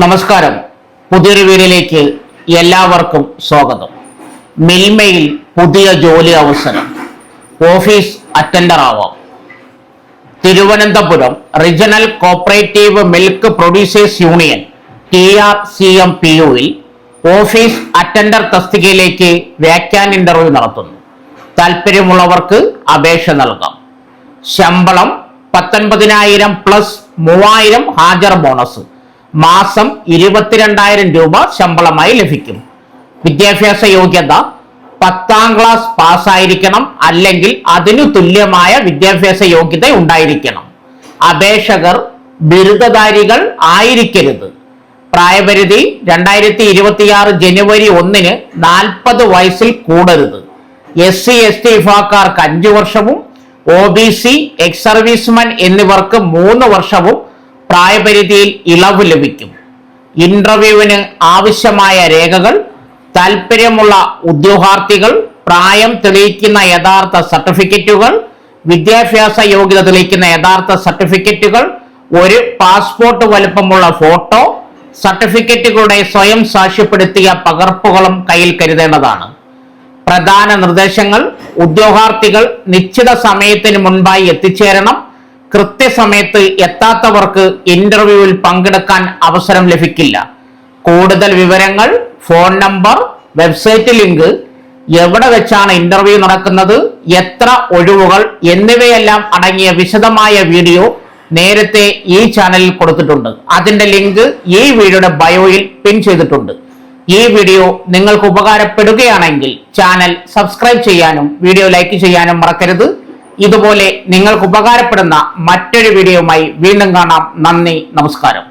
നമസ്കാരം. പുതിയൊരു വീഡിയോയിലേക്ക് എല്ലാവർക്കും സ്വാഗതം. മിൽമയിൽ പുതിയ ജോലി അവസരം, ഓഫീസ് അറ്റൻഡർ ആവാം. Thiruvananthapuram regional cooperative milk producers union TRCMPUവിൽ ഓഫീസ് അറ്റൻഡർ തസ്തികയിലേക്ക് വാക്യാൻ ഇന്റർവ്യൂ നടത്തുന്നു. താല്പര്യമുള്ളവർക്ക് അപേക്ഷ നൽകാം. ശമ്പളം 19,000 പ്ലസ് 3,000 ഹാജർ ബോണസ്. മാസം 22,000 രൂപ ശമ്പളമായി ലഭിക്കും. വിദ്യാഭ്യാസ യോഗ്യത 10ാം ക്ലാസ് പാസ്സായിരിക്കണം, അല്ലെങ്കിൽ അതിനു തുല്യമായ വിദ്യാഭ്യാസ യോഗ്യത ഉണ്ടായിരിക്കണം. അപേക്ഷകർ ബിരുദധാരികൾ ആയിരിക്കരുത്. പ്രായപരിധി 2026 ജനുവരി 1 40 വയസ്സിൽ കൂടരുത്. SC/ST വിഭാഗക്കാർക്ക് 5 വർഷവും OBC, എക്സ് സർവീസ്മാൻ എന്നിവർക്ക് 3 വർഷവും പ്രായപരിധിയിൽ ഇളവ് ലഭിക്കും. ഇന്റർവ്യൂവിന് ആവശ്യമായ രേഖകൾ: താൽപ്പര്യമുള്ള ഉദ്യോഗാർത്ഥികൾ പ്രായം തെളിയിക്കുന്ന യഥാർത്ഥ സർട്ടിഫിക്കറ്റുകൾ, വിദ്യാഭ്യാസ യോഗ്യത തെളിയിക്കുന്ന യഥാർത്ഥ സർട്ടിഫിക്കറ്റുകൾ, ഒരു പാസ്പോർട്ട് വലുപ്പമുള്ള ഫോട്ടോ, സർട്ടിഫിക്കറ്റുകളുടെ സ്വയം സാക്ഷ്യപ്പെടുത്തിയ പകർപ്പുകളും കയ്യിൽ കരുതേണ്ടതാണ്. പ്രധാന നിർദ്ദേശങ്ങൾ: ഉദ്യോഗാർത്ഥികൾ നിശ്ചിത സമയത്തിന് മുൻപായി എത്തിച്ചേരണം. കൃത്യസമയത്ത് എത്താത്തവർക്ക് ഇന്റർവ്യൂവിൽ പങ്കെടുക്കാൻ അവസരം ലഭിക്കില്ല. കൂടുതൽ വിവരങ്ങൾ: ഫോൺ നമ്പർ, വെബ്സൈറ്റ് ലിങ്ക്, എവിടെ വെച്ചാണ് ഇന്റർവ്യൂ നടക്കുന്നത്, എത്ര ഒഴിവുകൾ എന്നിവയെല്ലാം അടങ്ങിയ വിശദമായ വീഡിയോ നേരത്തെ ഈ ചാനലിൽ കൊടുത്തിട്ടുണ്ട്. അതിന്റെ ലിങ്ക് ഈ വീഡിയോയുടെ ബയോയിൽ പിൻ ചെയ്തിട്ടുണ്ട്. ഈ വീഡിയോ നിങ്ങൾക്ക് ഉപകാരപ്പെടുകയാണെങ്കിൽ ചാനൽ സബ്സ്ക്രൈബ് ചെയ്യാനും വീഡിയോ ലൈക്ക് ചെയ്യാനും മറക്കരുത്. ഇതുപോലെ നിങ്ങൾക്ക് ഉപകാരപ്പെടുന്ന മറ്റൊരു വീഡിയോയുമായി വീണ്ടും കാണാം. നന്ദി, നമസ്കാരം.